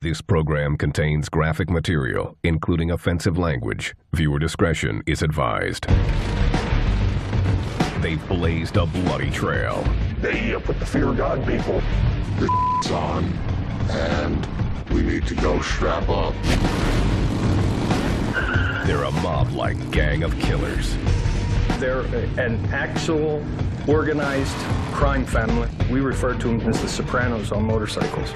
This program contains graphic material, including offensive language. Viewer discretion is advised. They've blazed a bloody trail. They put the fear of God in people. The on, and we need to go strap up. They're a mob-like gang of killers. They're an actual organized crime family. We refer to them as the Sopranos on motorcycles.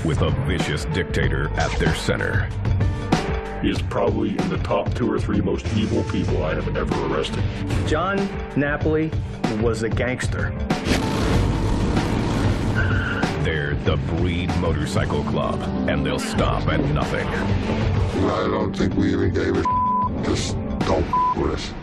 With a vicious dictator at their center. He is probably in the top 2 or 3 most evil people I have ever arrested. John Napoli was a gangster. They're the Breed Motorcycle Club, and they'll stop at nothing. I don't think we even gave a just don't with us.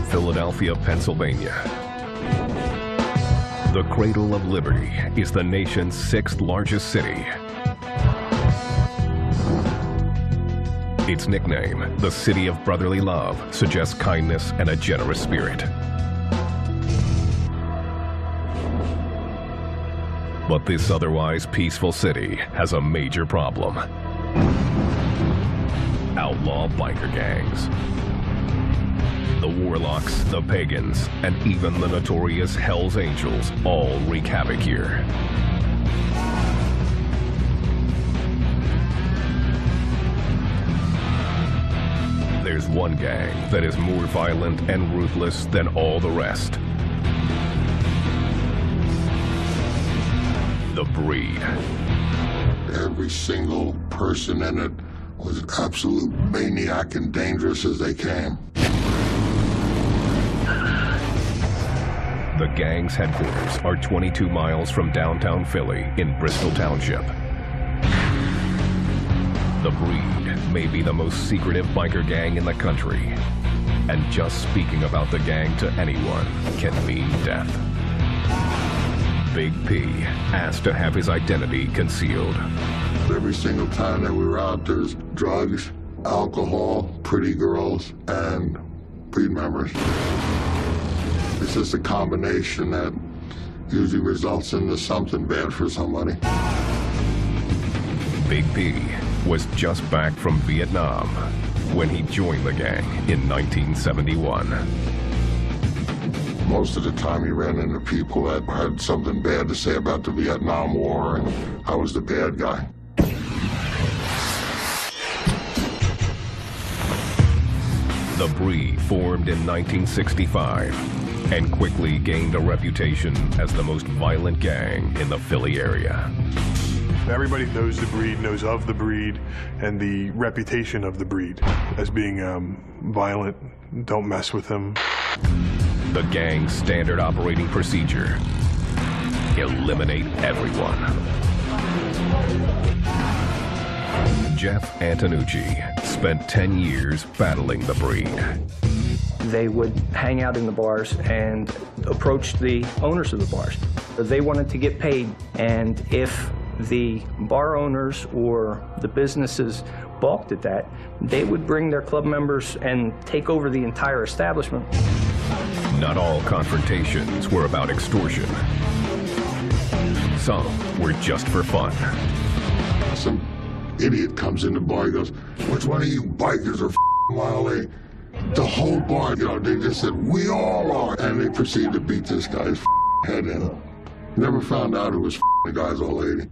Philadelphia, Pennsylvania. The cradle of liberty is the nation's 6th largest city. Its nickname, the City of Brotherly Love, suggests kindness and a generous spirit. But this otherwise peaceful city has a major problem. Outlaw biker gangs. The Warlocks, the Pagans, and even the notorious Hell's Angels all wreak havoc here. There's one gang that is more violent and ruthless than all the rest. The Breed. Every single person in it was absolute maniac and dangerous as they came. The gang's headquarters are 22 miles from downtown Philly in Bristol Township. The Breed may be the most secretive biker gang in the country, and just speaking about the gang to anyone can mean death. Big P asked to have his identity concealed. Every single time that we were out, there's drugs, alcohol, pretty girls, and Breed members. It's just a combination that usually results into something bad for somebody. Big P was just back from Vietnam when he joined the gang in 1971. Most of the time he ran into people that had something bad to say about the Vietnam War, and I was the bad guy. The Breed formed in 1965 and quickly gained a reputation as the most violent gang in the Philly area. Everybody knows the Breed, knows of the Breed, and the reputation of the Breed as being violent. Don't mess with them. The gang's standard operating procedure: eliminate everyone. Jeff Antonucci spent 10 years battling the Breed. They would hang out in the bars and approach the owners of the bars. They wanted to get paid, and if the bar owners or the businesses balked at that, they would bring their club members and take over the entire establishment. Not all confrontations were about extortion. Some were just for fun. Some idiot comes in the bar, he goes, "Which one of you bikers are Miley?" The whole bar, they just said, "We all are," and they proceeded to beat this guy's head in. Never found out it was the guy's old lady.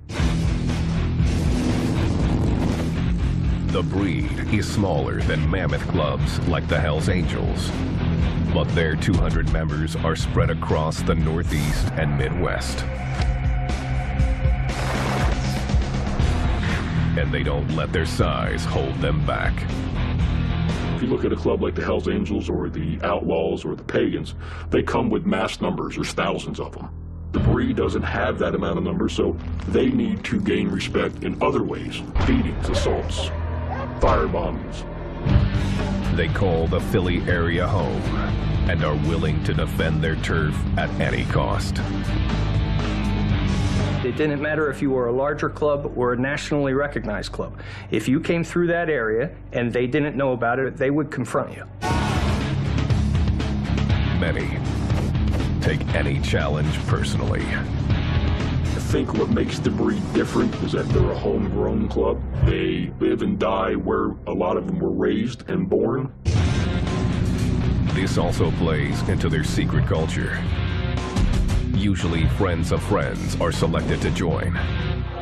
The Breed is smaller than mammoth clubs like the Hell's Angels, but their 200 members are spread across the Northeast and Midwest. And they don't let their size hold them back. If you look at a club like the Hells Angels or the Outlaws or the Pagans, they come with mass numbers. There's thousands of them. The Breed doesn't have that amount of numbers, so they need to gain respect in other ways. Beatings, assaults, firebombings. They call the Philly area home and are willing to defend their turf at any cost. It didn't matter if you were a larger club or a nationally recognized club. If you came through that area and they didn't know about it, they would confront you. Many take any challenge personally. I think what makes the breed different is that they're a homegrown club. They live and die where a lot of them were raised and born. This also plays into their secret culture. Usually friends of friends are selected to join.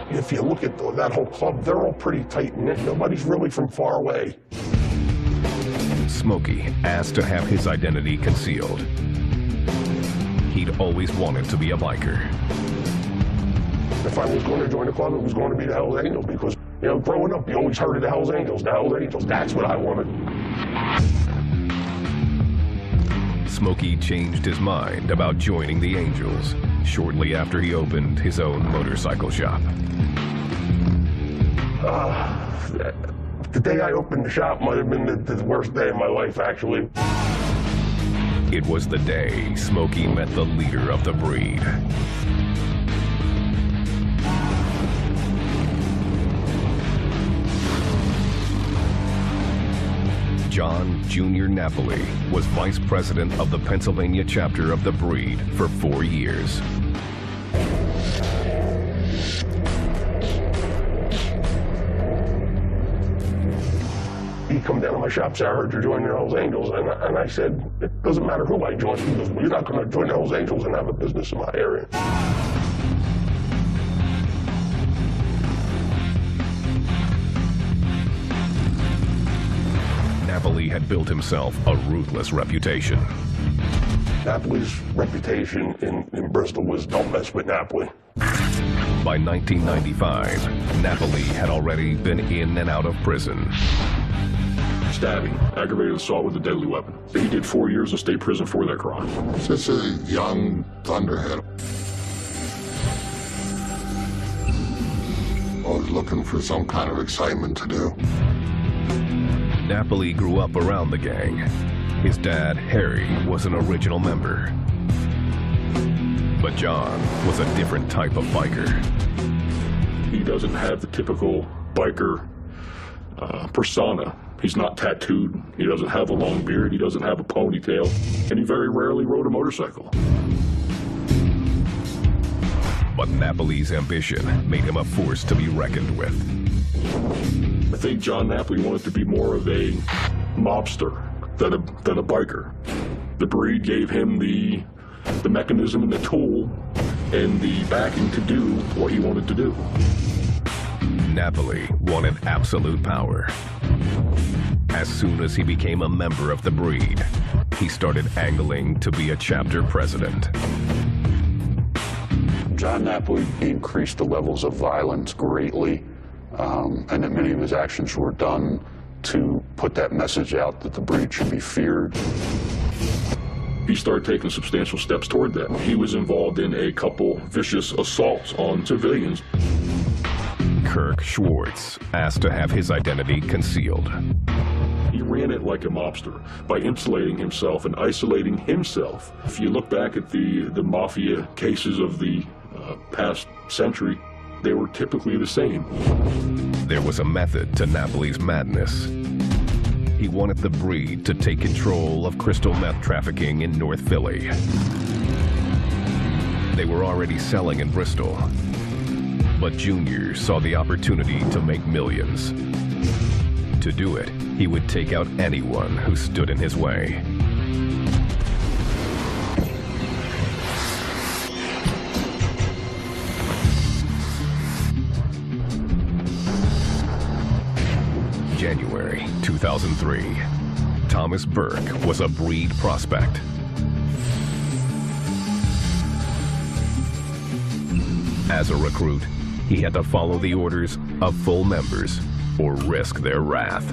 If you look at that whole club, they're all pretty tight-knit. Nobody's really from far away. Smokey asked to have his identity concealed. He'd always wanted to be a biker. If I was going to join a club, it was going to be the Hells Angels because, you know, growing up, you always heard of the Hells Angels. The Hells Angels, that's what I wanted. Smokey changed his mind about joining the Angels shortly after he opened his own motorcycle shop. The day I opened the shop might have been the worst day of my life, actually. It was the day Smokey met the leader of the breed. John Jr. Napoli was vice president of the Pennsylvania chapter of the breed for 4 years. He come down to my shop, said, I heard you're joining the Hells Angels. And I said, it doesn't matter who I join. He goes, well, you're not going to join the Hells Angels and have a business in my area. Napoli had built himself a ruthless reputation. Napoli's reputation in Bristol was don't mess with Napoli. By 1995, Napoli had already been in and out of prison. Stabbing, aggravated assault with a deadly weapon. He did 4 years in state prison for that crime. Just a young thunderhead. Always looking for some kind of excitement to do. Napoli grew up around the gang. His dad, Harry, was an original member. But John was a different type of biker. He doesn't have the typical biker persona. He's not tattooed. He doesn't have a long beard. He doesn't have a ponytail. And he very rarely rode a motorcycle. But Napoli's ambition made him a force to be reckoned with. I think John Napoli wanted to be more of a mobster than a biker. The breed gave him the mechanism and the tool and the backing to do what he wanted to do. Napoli wanted absolute power. As soon as he became a member of the breed, he started angling to be a chapter president. John Napoli increased the levels of violence greatly, and that many of his actions were done to put that message out that the breed should be feared. He started taking substantial steps toward that. He was involved in a couple vicious assaults on civilians. Kirk Schwartz asked to have his identity concealed. He ran it like a mobster by insulating himself and isolating himself. If you look back at the mafia cases of the past century, they were typically the same. There was a method to Napoli's madness. He wanted the breed to take control of crystal meth trafficking in North Philly. They were already selling in Bristol, but Junior saw the opportunity to make millions. To do it, he would take out anyone who stood in his way. January 2003, Thomas Burke was a breed prospect. As a recruit, he had to follow the orders of full members or risk their wrath.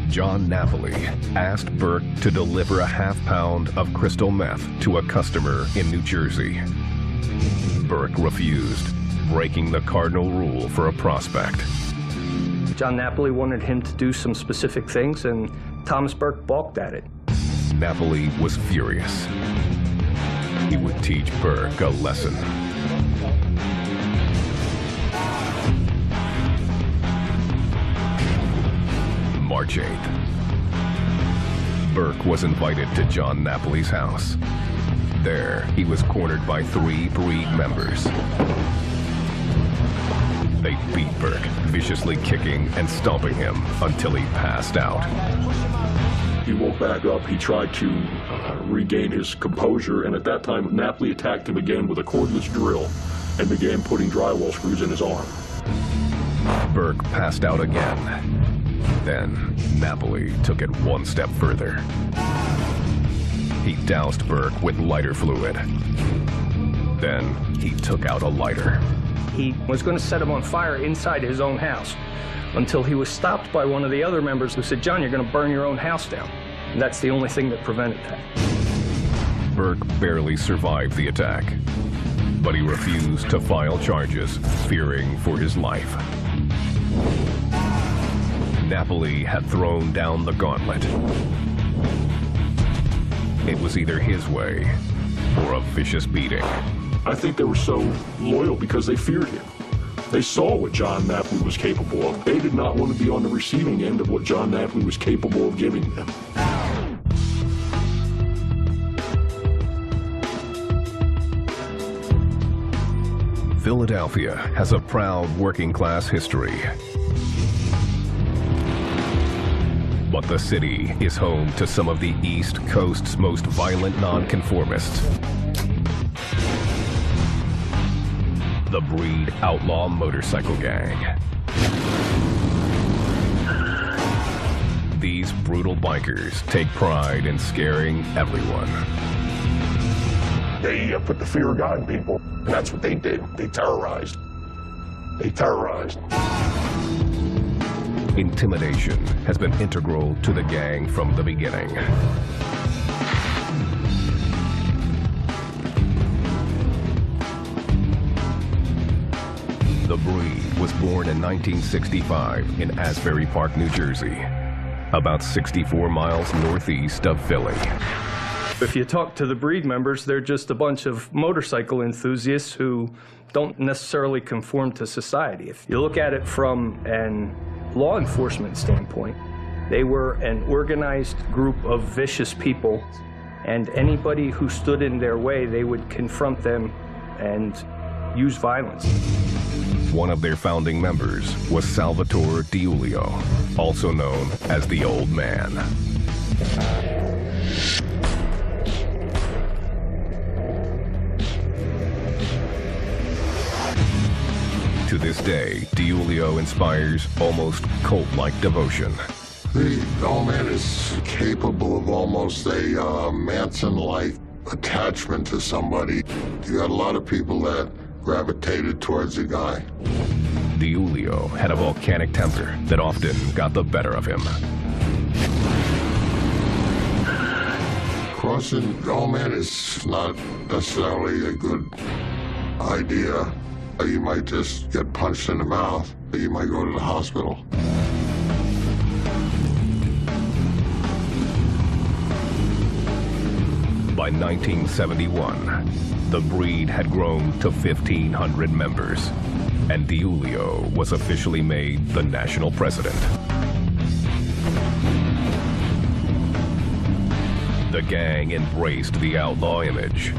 John Napoli asked Burke to deliver a half-pound of crystal meth to a customer in New Jersey. Burke refused, breaking the cardinal rule for a prospect. John Napoli wanted him to do some specific things, and Thomas Burke balked at it. Napoli was furious. He would teach Burke a lesson. March 8th. Burke was invited to John Napoli's house. There, he was cornered by 3 breed members. They beat Burke, viciously kicking and stomping him until he passed out. He woke back up, he tried to regain his composure, and at that time, Napoli attacked him again with a cordless drill and began putting drywall screws in his arm. Burke passed out again. Then, Napoli took it one step further. He doused Burke with lighter fluid. Then, he took out a lighter. He was going to set him on fire inside his own house until he was stopped by one of the other members who said, "John, you're going to burn your own house down." And that's the only thing that prevented that. Burke barely survived the attack, but he refused to file charges, fearing for his life. Napoli had thrown down the gauntlet. It was either his way or a vicious beating. I think they were so loyal because they feared him. They saw what John Napoli was capable of. They did not want to be on the receiving end of what John Napoli was capable of giving them. Philadelphia has a proud working-class history. But the city is home to some of the East Coast's most violent nonconformists. The Breed Outlaw Motorcycle Gang. These brutal bikers take pride in scaring everyone. They put the fear of God in people, and that's what they did. They terrorized. They terrorized. Intimidation has been integral to the gang from the beginning. The Breed was born in 1965 in Asbury Park, New Jersey, about 64 miles northeast of Philly. If you talk to the Breed members, they're just a bunch of motorcycle enthusiasts who don't necessarily conform to society. If you look at it from an law enforcement standpoint, they were an organized group of vicious people, and anybody who stood in their way, they would confront them and use violence. One of their founding members was Salvatore Diulio, also known as the Old Man. To this day, Diulio inspires almost cult-like devotion. The Old Man is capable of almost a Manson-like attachment to somebody. You got a lot of people that gravitated towards the guy. Diulio had a volcanic temper that often got the better of him. Crossing the Old Man is not necessarily a good idea. You might just get punched in the mouth, or you might go to the hospital. By 1971, the Breed had grown to 1,500 members, and Diulio was officially made the national president. The gang embraced the outlaw image,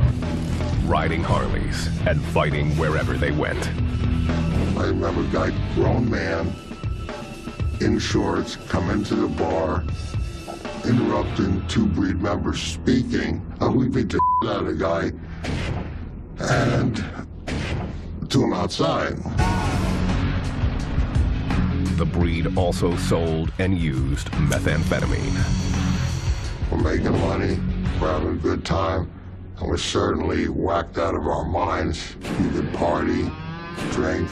riding Harleys and fighting wherever they went. I remember a guy, grown man, in shorts, come into the bar, interrupting 2 Breed members speaking. We beat the out of the guy and threw him outside. The Breed also sold and used methamphetamine. We're making money, we're having a good time, and we're certainly whacked out of our minds. You could party, drink,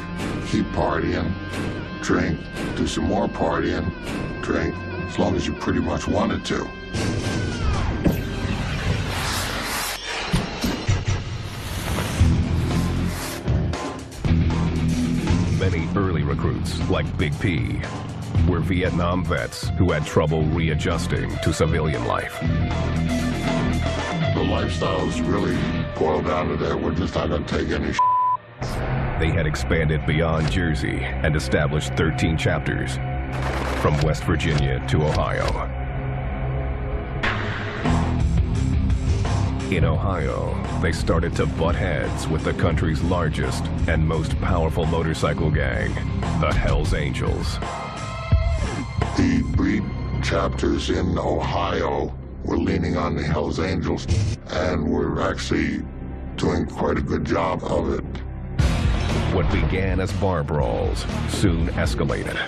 keep partying, drink, do some more partying, drink, as long as you pretty much wanted to. Many early recruits, like Big P, were Vietnam vets who had trouble readjusting to civilian life. The lifestyle is really boiled down to that. We're just not going to take any They had expanded beyond Jersey and established 13 chapters. from West Virginia to Ohio. In Ohio, they started to butt heads with the country's largest and most powerful motorcycle gang, the Hells Angels. The breed chapters in Ohio were leaning on the Hells Angels, and were actually doing quite a good job of it. What began as bar brawls soon escalated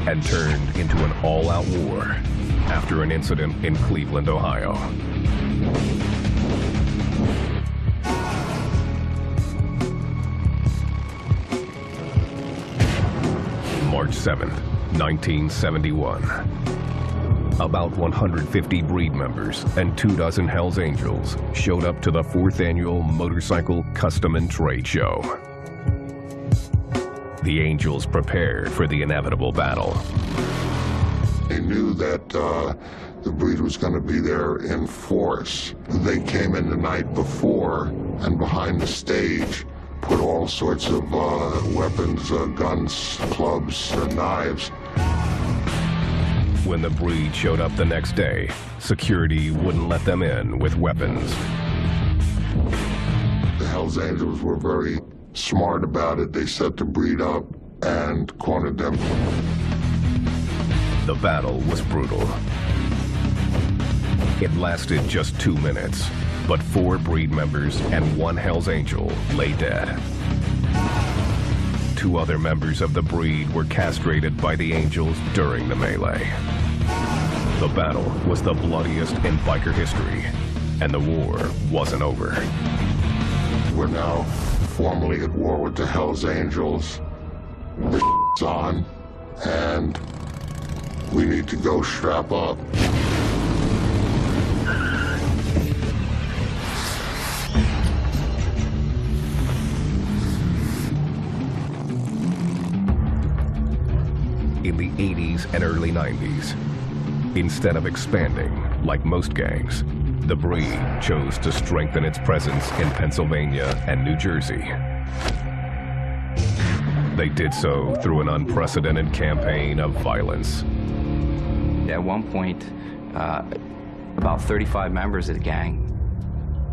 and turned into an all-out war after an incident in Cleveland, Ohio. March 7th, 1971. About 150 breed members and 24 Hells Angels showed up to the 4th annual Motorcycle Custom and Trade Show. The Angels prepared for the inevitable battle. They knew that the breed was going to be there in force. They came in the night before, and behind the stage put all sorts of weapons, guns, clubs, knives. When the breed showed up the next day, security wouldn't let them in with weapons. The Hells Angels were very smart about it. They set the breed up and cornered them. The battle was brutal. It lasted just 2 minutes, but 4 breed members and 1 Hells Angel lay dead. 2 other members of the breed were castrated by the Angels during the melee. The battle was the bloodiest in biker history, and the war wasn't over. We're now formally at war with the Hells Angels. The shit's on, and we need to go strap up. In the 80s and early 90s, instead of expanding like most gangs, the breed chose to strengthen its presence in Pennsylvania and New Jersey. They did so through an unprecedented campaign of violence. At one point, about 35 members of the gang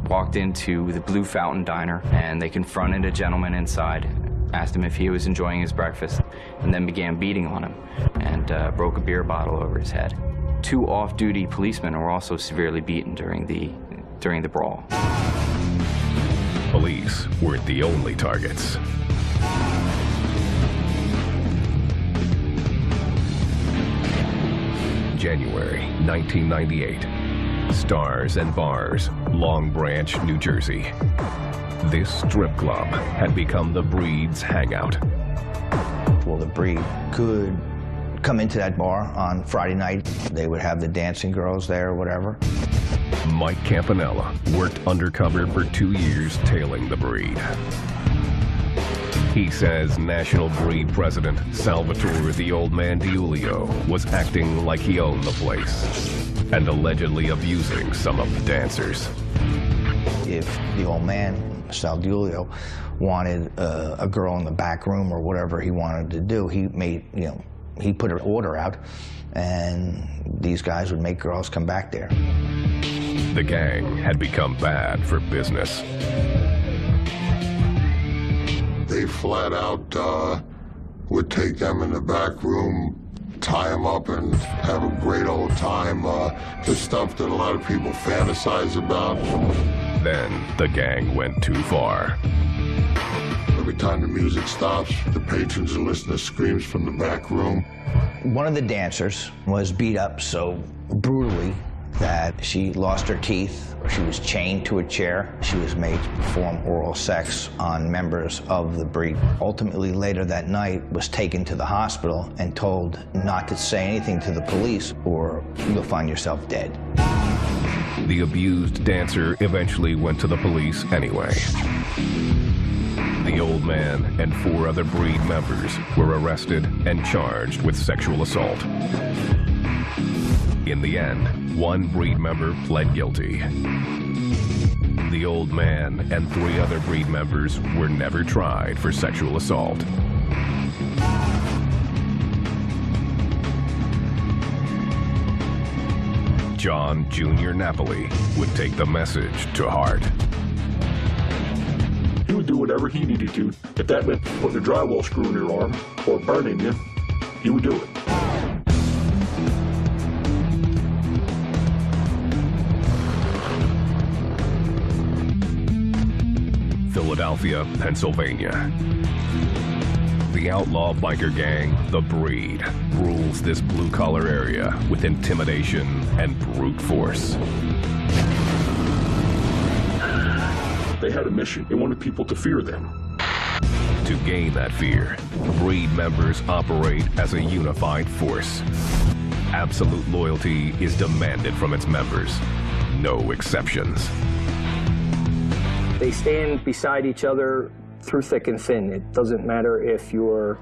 walked into the Blue Fountain Diner, and they confronted a gentleman inside, asked him if he was enjoying his breakfast, and then began beating on him and broke a beer bottle over his head. 2 off-duty policemen were also severely beaten during the brawl. Police weren't the only targets. January 1998. Stars and Bars, Long Branch, New Jersey. This strip club had become the breed's hangout. Well, the breed could come into that bar on Friday night. They would have the dancing girls there or whatever. Mike Campanella worked undercover for 2 years tailing the breed. He says National Breed President Salvatore the Old Man DiUlio was acting like he owned the place and allegedly abusing some of the dancers. If the old man, Sal DiUlio, wanted a girl in the back room or whatever he wanted to do, he put an order out, and these guys would make girls come back there. The gang had become bad for business. They flat out would take them in the back room, tie them up, and have a great old time. The stuff that a lot of people fantasize about. Then the gang went too far. Every time the music stops, the patrons are listening to screams from the back room. One of the dancers was beat up so brutally that she lost her teeth. She was chained to a chair. She was made to perform oral sex on members of the breed. Ultimately, later that night, was taken to the hospital and told not to say anything to the police or you'll find yourself dead. The abused dancer eventually went to the police anyway. The old man and 4 other breed members were arrested and charged with sexual assault. In the end, 1 breed member pled guilty. The old man and 3 other breed members were never tried for sexual assault. John Jr. Napoli would take the message to heart. He would do whatever he needed to. If that meant putting a drywall screw in your arm or burning you, he would do it. Philadelphia, Pennsylvania. The outlaw biker gang, The Breed, rules this blue-collar area with intimidation and brute force. They had a mission. They wanted people to fear them. To gain that fear, Breed members operate as a unified force. Absolute loyalty is demanded from its members. No exceptions. They stand beside each other through thick and thin. It doesn't matter if you're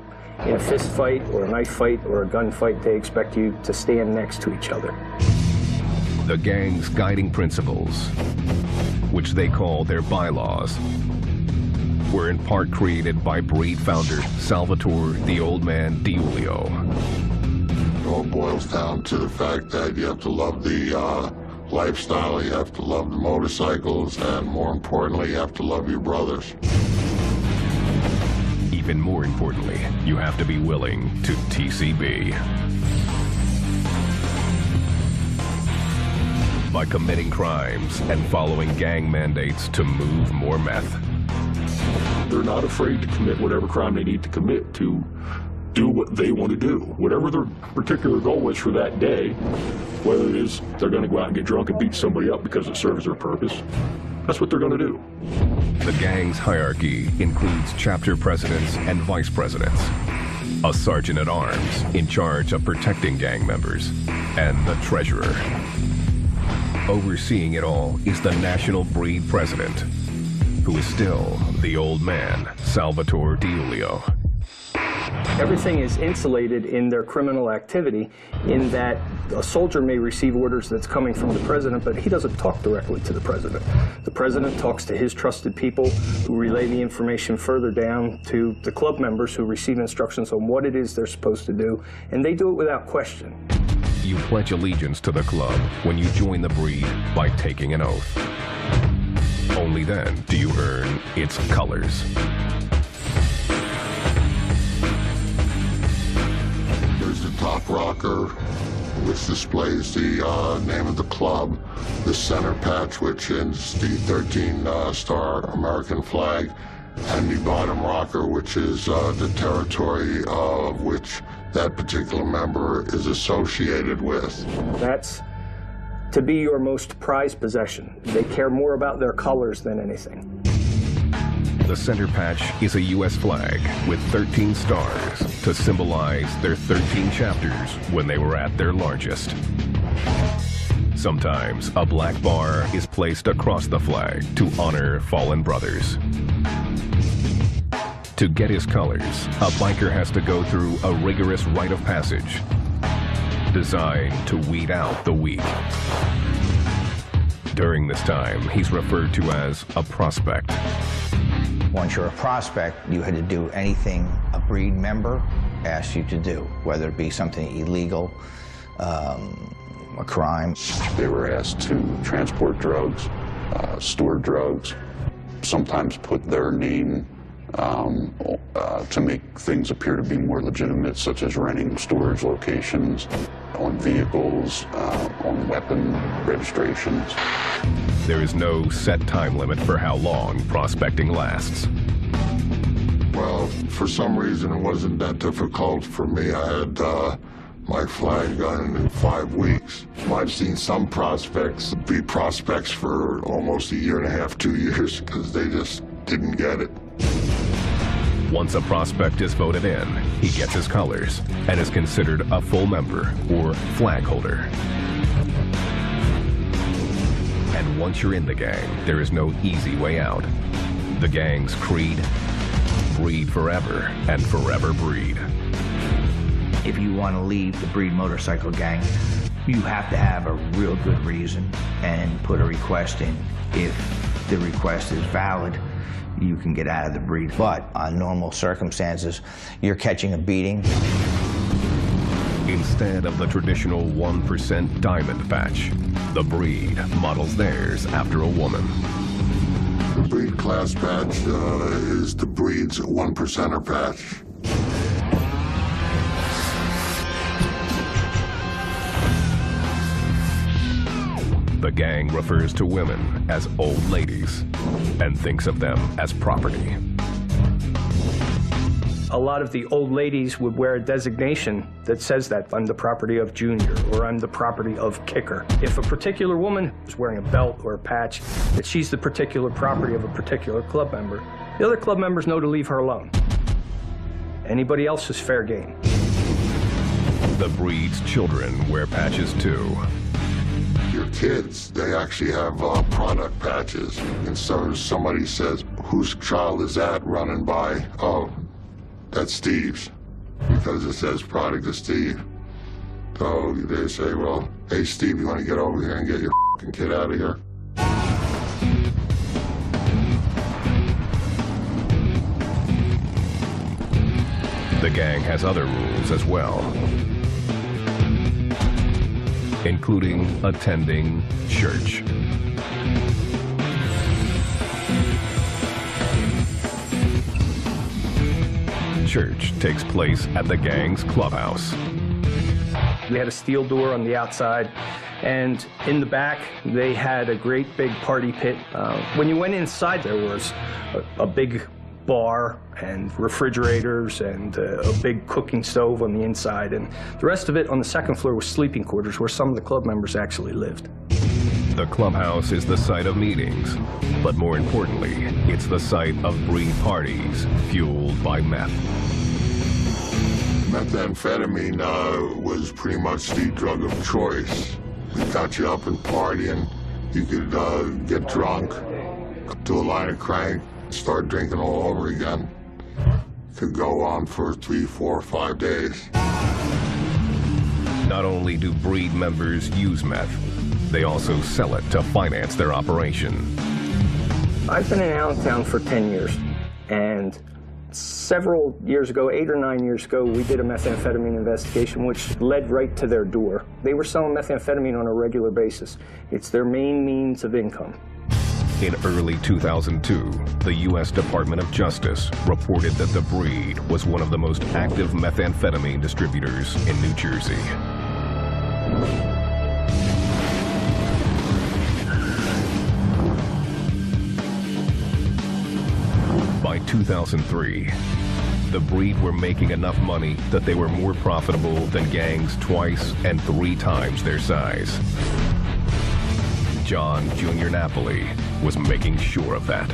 in a fist fight or a knife fight or a gunfight, they expect you to stand next to each other. The gang's guiding principles, which they call their bylaws, were in part created by Breed founder Salvatore "the Old Man" Diulio. It all boils down to the fact that you have to love the lifestyle, you have to love the motorcycles, and more importantly, you have to love your brothers. Even more importantly, you have to be willing to TCB. By committing crimes and following gang mandates to move more meth. They're not afraid to commit whatever crime they need to commit to do what they want to do. Whatever their particular goal is for that day, whether it is they're going to go out and get drunk and beat somebody up because it serves their purpose, that's what they're going to do. The gang's hierarchy includes chapter presidents and vice presidents, a sergeant-at-arms in charge of protecting gang members, and the treasurer. Overseeing it all is the National Breed president, who is still the old man, Salvatore Diulio. Everything is insulated in their criminal activity in that a soldier may receive orders that's coming from the president, but he doesn't talk directly to the president. The president talks to his trusted people who relay the information further down to the club members who receive instructions on what it is they're supposed to do, and they do it without question. You pledge allegiance to the club when you join the Breed by taking an oath. Only then do you earn its colors. There's the top rocker, which displays the name of the club, the center patch, which is the 13-star American flag, and the bottom rocker, which is the territory of which that particular member is associated with. That's to be your most prized possession. They care more about their colors than anything. The center patch is a U.S. flag with 13 stars to symbolize their 13 chapters when they were at their largest. Sometimes a black bar is placed across the flag to honor fallen brothers. To get his colors, a biker has to go through a rigorous rite of passage designed to weed out the weak. During this time, he's referred to as a prospect. Once you're a prospect, you had to do anything a Breed member asked you to do, whether it be something illegal, a crime. They were asked to transport drugs, store drugs, sometimes put their name to make things appear to be more legitimate, such as renting storage locations on vehicles, on weapon registrations. There is no set time limit for how long prospecting lasts. Well, for some reason, it wasn't that difficult for me. I had my flag gun in 5 weeks. I've seen some prospects be prospects for almost 1.5 years, 2 years, because they just didn't get it. Once a prospect is voted in, he gets his colors and is considered a full member or flag holder. And once you're in the gang, there is no easy way out. The gang's creed: breed forever and forever breed. If you want to leave the Breed motorcycle gang, you have to have a real good reason and put a request in. If the request is valid, you can get out of the Breed. But on normal circumstances, you're catching a beating. Instead of the traditional 1% diamond patch, the breed models theirs after a woman. The breed class patch is the breed's 1%er patch. The gang refers to women as old ladies and thinks of them as property. A lot of the old ladies would wear a designation that says that I'm the property of Junior or I'm the property of Kicker. If a particular woman is wearing a belt or a patch, that she's the particular property of a particular club member, the other club members know to leave her alone. Anybody else is fair game. The breed's children wear patches too. Your kids, they actually have product patches. And so somebody says, whose child is that running by? Oh, that's Steve's, because it says product of Steve. So they say, well, hey Steve, you want to get over here and get your f***ing kid out of here? The gang has other rules as well, including attending church. Church takes place at the gang's clubhouse. We had a steel door on the outside, and in the back, they had a great big party pit. When you went inside, there was a big bar and refrigerators and a big cooking stove on the inside, and the rest of it on the second floor was sleeping quarters where some of the club members actually lived. The clubhouse is the site of meetings, but more importantly, it's the site of breed parties fueled by meth. Methamphetamine was pretty much the drug of choice. It got you up and partying. You could get drunk, do a line of crank, start drinking all over again. Could go on for 3, 4, 5 days. Not only do breed members use meth, they also sell it to finance their operation. I've been in Allentown for 10 years, and several years ago, 8 or 9 years ago, we did a methamphetamine investigation which led right to their door. They were selling methamphetamine on a regular basis. It's their main means of income. In early 2002, the U.S. Department of Justice reported that the breed was one of the most active methamphetamine distributors in New Jersey. By 2003, the breed were making enough money that they were more profitable than gangs twice and 3 times their size. John Jr. Napoli was making sure of that.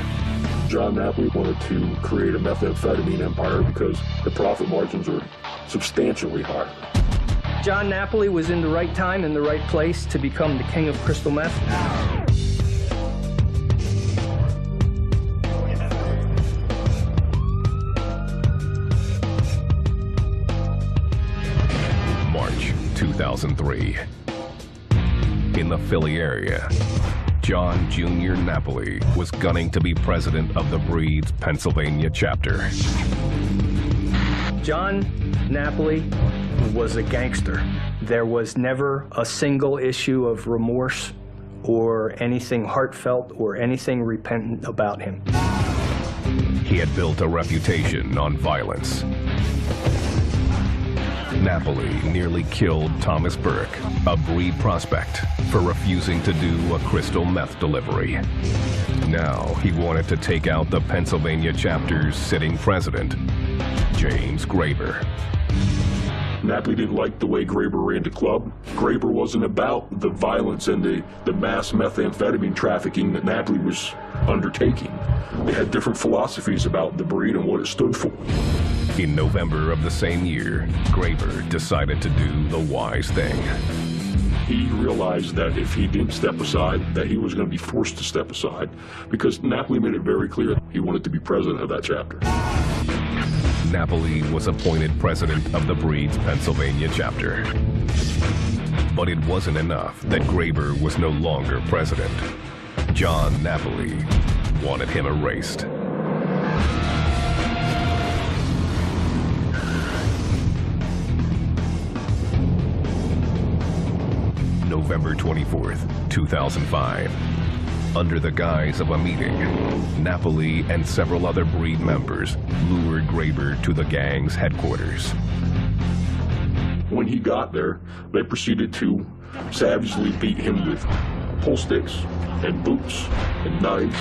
John Napoli wanted to create a methamphetamine empire because the profit margins are substantially higher. John Napoli was in the right time and the right place to become the king of crystal meth. March 2003. In the Philly area, John Jr. Napoli was gunning to be president of the breed's Pennsylvania chapter. John Napoli was a gangster. There was never a single issue of remorse or anything heartfelt or anything repentant about him. He had built a reputation on violence. Napoli nearly killed Thomas Burke, a breed prospect, for refusing to do a crystal meth delivery. Now he wanted to take out the Pennsylvania chapter's sitting president, James Graber. Napoli didn't like the way Graber ran the club. Graber wasn't about the violence and the mass methamphetamine trafficking that Napoli was undertaking. They had different philosophies about the breed and what it stood for. In November of the same year, Graber decided to do the wise thing. He realized that if he didn't step aside, that he was going to be forced to step aside, because Napoli made it very clear he wanted to be president of that chapter. Napoli was appointed president of the breed's Pennsylvania chapter. But it wasn't enough that Graber was no longer president. John Napoli wanted him erased. November 24th, 2005. Under the guise of a meeting, Napoli and several other breed members lured Graber to the gang's headquarters. When he got there, they proceeded to savagely beat him with pull sticks and boots and knives.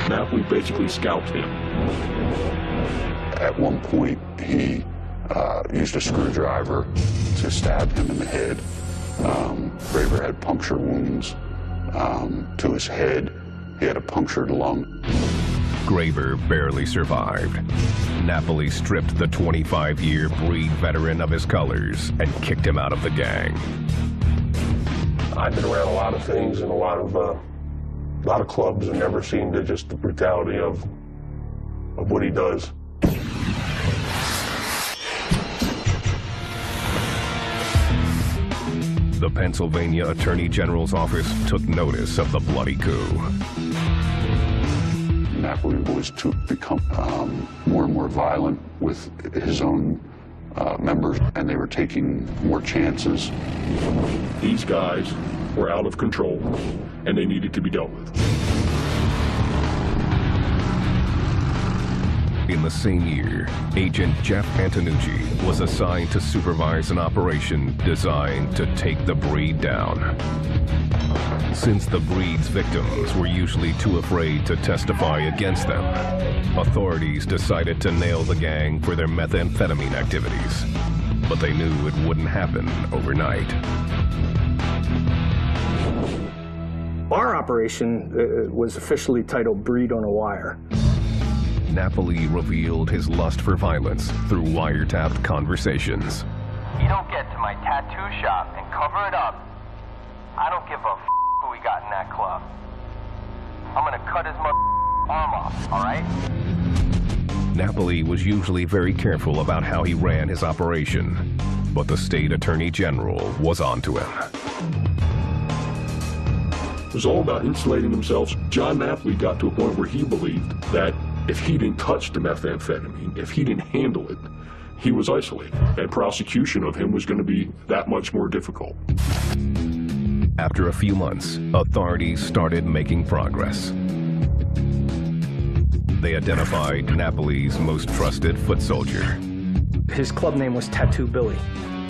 Napoli basically scalped him. At one point, he used a screwdriver to stab him in the head. Graber had puncture wounds to his head. He had a punctured lung. Graber barely survived. Napoli stripped the 25-year breed veteran of his colors and kicked him out of the gang. I've been around a lot of things and a lot of clubs and never seen just the brutality of what he does. The Pennsylvania Attorney General's office took notice of the bloody coup. Napoli was to become more and more violent with his own members, and they were taking more chances. These guys were out of control, and they needed to be dealt with. In the same year, Agent Jeff Antonucci was assigned to supervise an operation designed to take the breed down. Since the breed's victims were usually too afraid to testify against them, authorities decided to nail the gang for their methamphetamine activities. But they knew it wouldn't happen overnight. Our operation was officially titled Breed on a Wire. Napoli revealed his lust for violence through wiretapped conversations. You don't get to my tattoo shop and cover it up. I don't give a who we got in that club. I'm gonna cut his arm off, all right? Napoli was usually very careful about how he ran his operation, but the state attorney general was onto him. It was all about insulating themselves. John Napoli got to a point where he believed that if he didn't touch the methamphetamine, if he didn't handle it, he was isolated, and prosecution of him was going to be that much more difficult. After a few months, authorities started making progress. They identified Napoli's most trusted foot soldier. His club name was Tattoo Billy,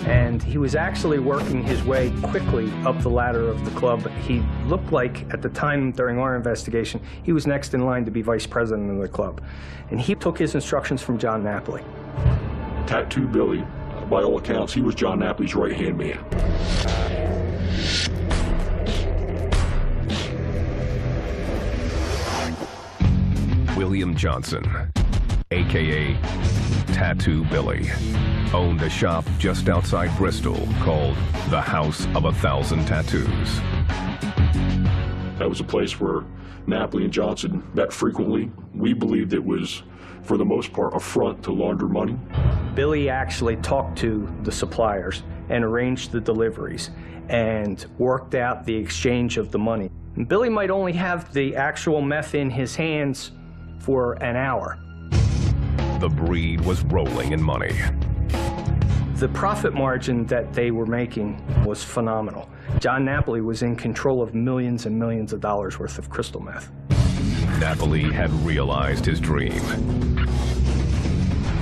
and he was actually working his way quickly up the ladder of the club. He looked like, at the time during our investigation, he was next in line to be vice president of the club. And he took his instructions from John Napoli. Tattoo Billy, by all accounts, he was John Napoli's right-hand man. William Johnson, a.k.a. Tattoo Billy, owned a shop just outside Bristol called the House of 1,000 Tattoos. That was a place where Napoli and Johnson met frequently. We believed it was, for the most part, a front to launder money. Billy actually talked to the suppliers and arranged the deliveries and worked out the exchange of the money. And Billy might only have the actual meth in his hands for an hour. The breed was rolling in money. The profit margin that they were making was phenomenal. John Napoli was in control of millions and millions of dollars worth of crystal meth. Napoli had realized his dream.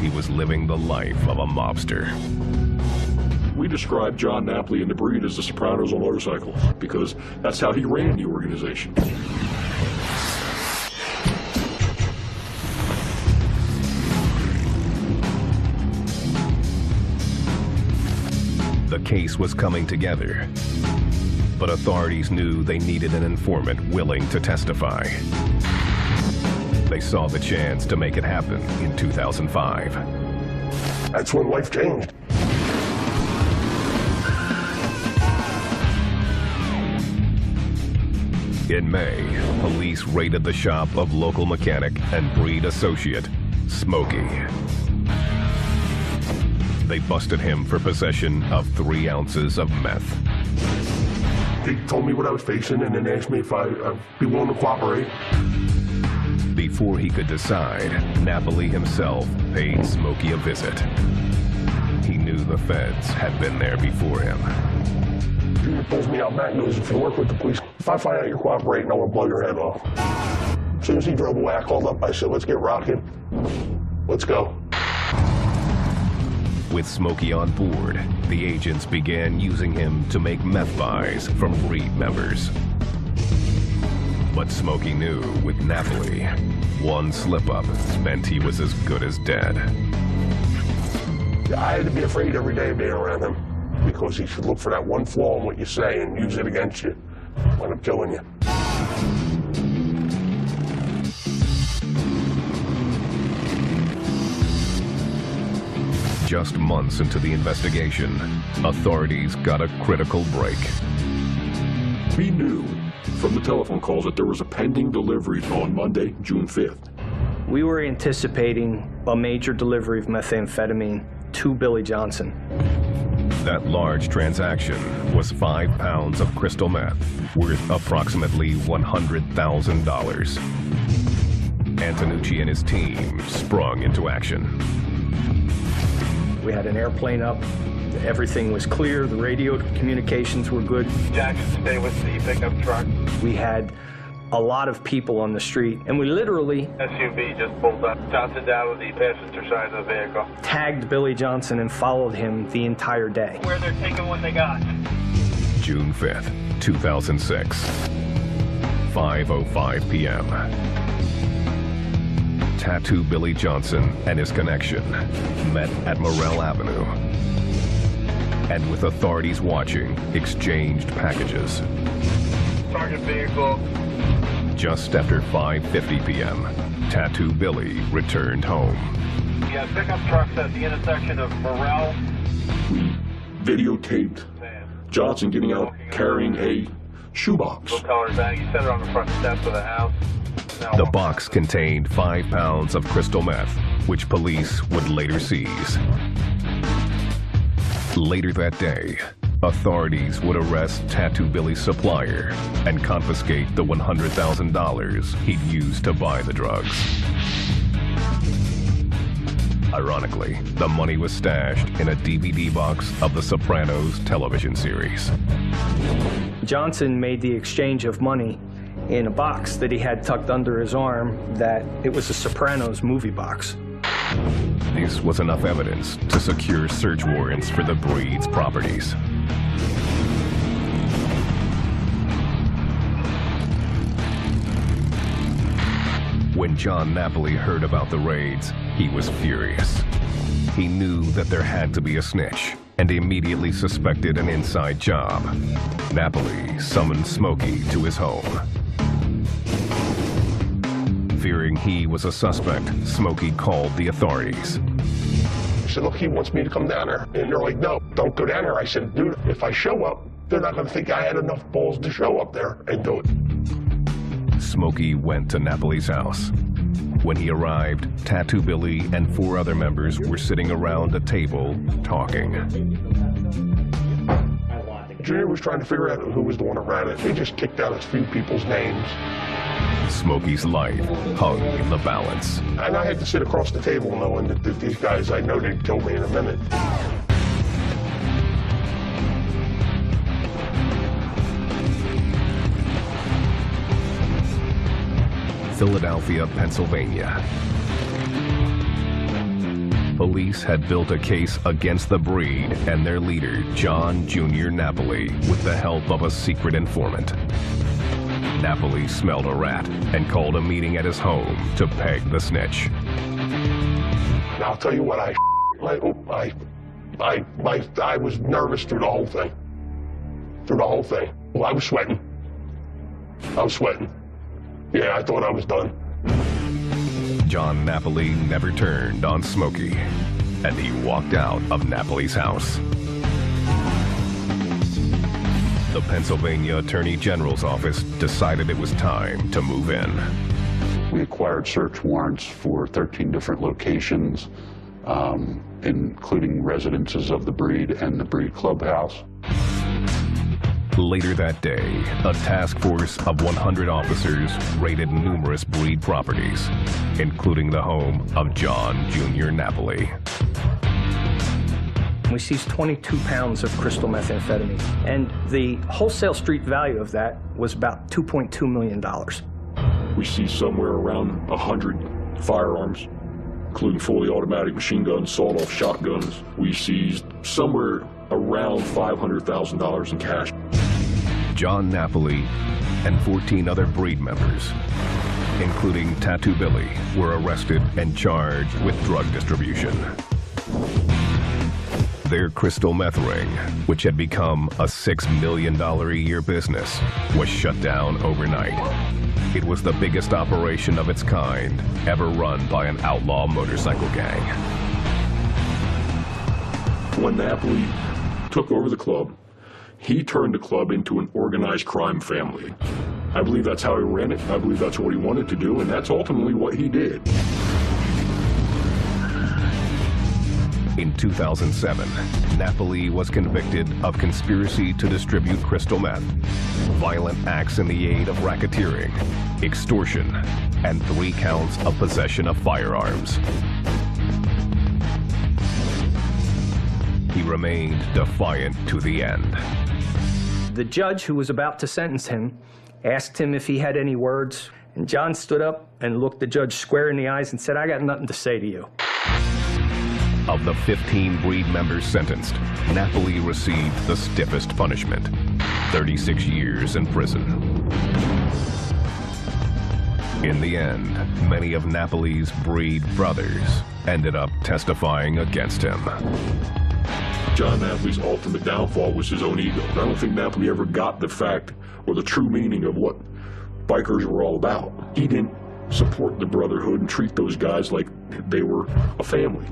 He was living the life of a mobster. We described John Napoli and the breed as the Sopranos on motorcycles because that's how he ran the organization. The case was coming together, but authorities knew they needed an informant willing to testify. They saw the chance to make it happen in 2005. That's when life changed. In May, police raided the shop of local mechanic and breed associate, Smokey. They busted him for possession of 3 ounces of meth. He told me what I was facing and then asked me if I'd be willing to cooperate. Before he could decide, Napoli himself paid Smokey a visit. He knew the feds had been there before him. Junior pulls me out back and goes, if you work with the police, if I find out you're cooperating, I'm gonna blow your head off. As soon as he drove away, I called up, I said, let's get rocking. Let's go. With Smokey on board, the agents began using him to make meth buys from Breed members. But Smokey knew with Napoli, one slip-up meant he was as good as dead. I had to be afraid every day being around him because he should look for that one flaw in what you say and use it against you when I'm killing you. Just months into the investigation, authorities got a critical break. We knew from the telephone calls that there was a pending delivery on Monday, June 5th. We were anticipating a major delivery of methamphetamine to Billy Johnson. That large transaction was 5 pounds of crystal meth, worth approximately $100,000. Antonucci and his team sprung into action. We had an airplane up, everything was clear, the radio communications were good. Jackson, stay with the pickup truck. We had a lot of people on the street, and we literally SUV just pulled up. Johnson's out of the passenger side of the vehicle. tagged Billy Johnson and followed him the entire day. Where they're taking what they got. June 5th, 2006, 5:05 p.m. Tattoo Billy Johnson and his connection met at Morrell Avenue, and with authorities watching, exchanged packages. Target vehicle. Just after 5:50 p.m., Tattoo Billy returned home. We got pickup trucks at the intersection of Morrell. We videotaped Johnson getting out carrying a shoebox. Blue collar bag. He set it on the front steps of the house. The box contained 5 pounds of crystal meth, which police would later seize. Later that day, authorities would arrest Tattoo Billy's supplier and confiscate the $100,000 he'd used to buy the drugs. Ironically, the money was stashed in a DVD box of The Sopranos television series. Johnson made the exchange of money in a box that he had tucked under his arm that it was a Sopranos movie box. This was enough evidence to secure search warrants for the Breed's properties. When John Napoli heard about the raids, he was furious. He knew that there had to be a snitch and immediately suspected an inside job. Napoli summoned Smokey to his home. Fearing he was a suspect, Smokey called the authorities. I said, look, he wants me to come down there. And they're like, no, don't go down there. I said, dude, if I show up, they're not going to think I had enough balls to show up there and do it. Smokey went to Napoli's house. When he arrived, Tattoo Billy and 4 other members were sitting around a table talking. Junior was trying to figure out who was the one that ran it. He just kicked out a few people's names. Smokey's life hung in the balance. And I had to sit across the table knowing that these guys, I know they'd kill me in a minute. Philadelphia, Pennsylvania. Police had built a case against the Breed and their leader, John Jr. Napoli, with the help of a secret informant. Napoli smelled a rat and called a meeting at his home to peg the snitch. And I'll tell you what, I was nervous through the whole thing. Well, I was sweating. Yeah, I thought I was done. John Napoli never turned on Smokey, and he walked out of Napoli's house. The Pennsylvania Attorney General's office decided it was time to move in. We acquired search warrants for 13 different locations, including residences of the Breed and the Breed Clubhouse. Later that day, a task force of 100 officers raided numerous Breed properties, including the home of John Jr. Napoli. We seized 22 pounds of crystal methamphetamine, and the wholesale street value of that was about $2.2 million. We see somewhere around 100 firearms, including fully automatic machine guns, sawed-off shotguns. We seized somewhere around $500,000 in cash. John Napoli and 14 other breed members, including Tattoo Billy, were arrested and charged with drug distribution. Their crystal meth ring, which had become a $6 million a year business, was shut down overnight. It was the biggest operation of its kind ever run by an outlaw motorcycle gang. When Napoli took over the club, he turned the club into an organized crime family. I believe that's how he ran it. I believe that's what he wanted to do, and that's ultimately what he did. In 2007, Napoli was convicted of conspiracy to distribute crystal meth, violent acts in the aid of racketeering, extortion, and 3 counts of possession of firearms. He remained defiant to the end. The judge who was about to sentence him asked him if he had any words, and John stood up and looked the judge square in the eyes and said, "I got nothing to say to you." Of the 15 breed members sentenced, Napoli received the stiffest punishment, 36 years in prison. In the end, many of Napoli's breed brothers ended up testifying against him. John Napoli's ultimate downfall was his own ego. I don't think Napoli ever got the fact or the true meaning of what bikers were all about. He didn't support the brotherhood and treat those guys like they were a family.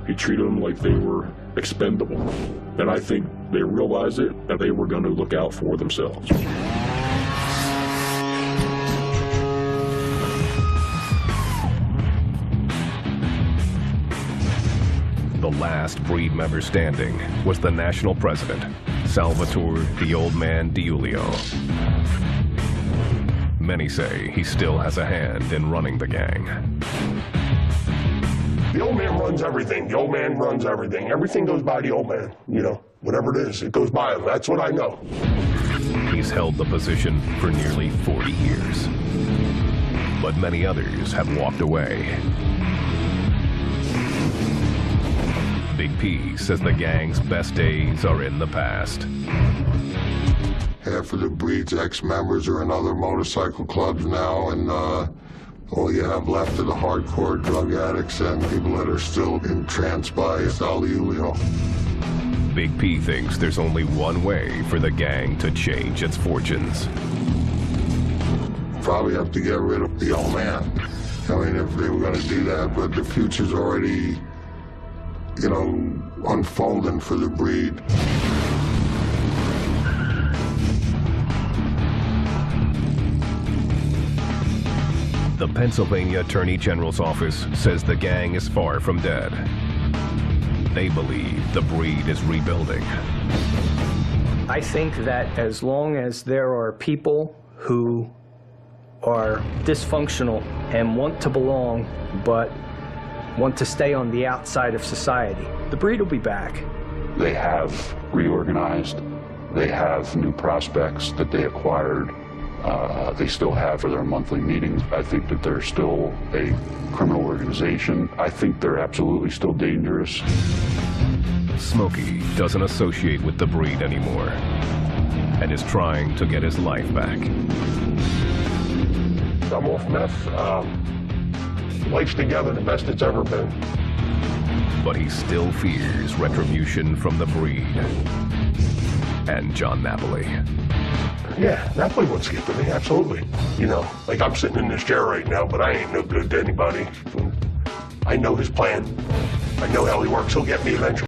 He treated them like they were expendable. And I think they realized it, and they were going to look out for themselves. The last breed member standing was the national president, Salvatore "the Old Man" DiIulio. Many say he still has a hand in running the gang. The old man runs everything. The old man runs everything. Everything goes by the old man. You know, whatever it is, it goes by him. That's what I know. He's held the position for nearly 40 years. But many others have walked away. Big P says the gang's best days are in the past. Half of the breed's ex-members are in other motorcycle clubs now, and all you have left are the hardcore drug addicts and people that are still entranced by DiIulio. Big P thinks there's only one way for the gang to change its fortunes. Probably have to get rid of the old man. I mean, if they were going to do that, but the future's already, you know, unfolding for the breed. The Pennsylvania Attorney General's office says the gang is far from dead. They believe the breed is rebuilding. I think that as long as there are people who are dysfunctional and want to belong, but want to stay on the outside of society, the breed will be back. They have reorganized. They have new prospects that they acquired. They still have for their monthly meetings. I think that they're still a criminal organization. I think they're absolutely still dangerous. Smokey doesn't associate with the breed anymore and is trying to get his life back. I'm off meth. Life's together the best it's ever been. But he still fears retribution from the breed and John Napoli. Yeah, Napoli wants to get to me, absolutely. You know, like I'm sitting in this chair right now, but I ain't no good to anybody. I know his plan. I know how he works. He'll get me eventually.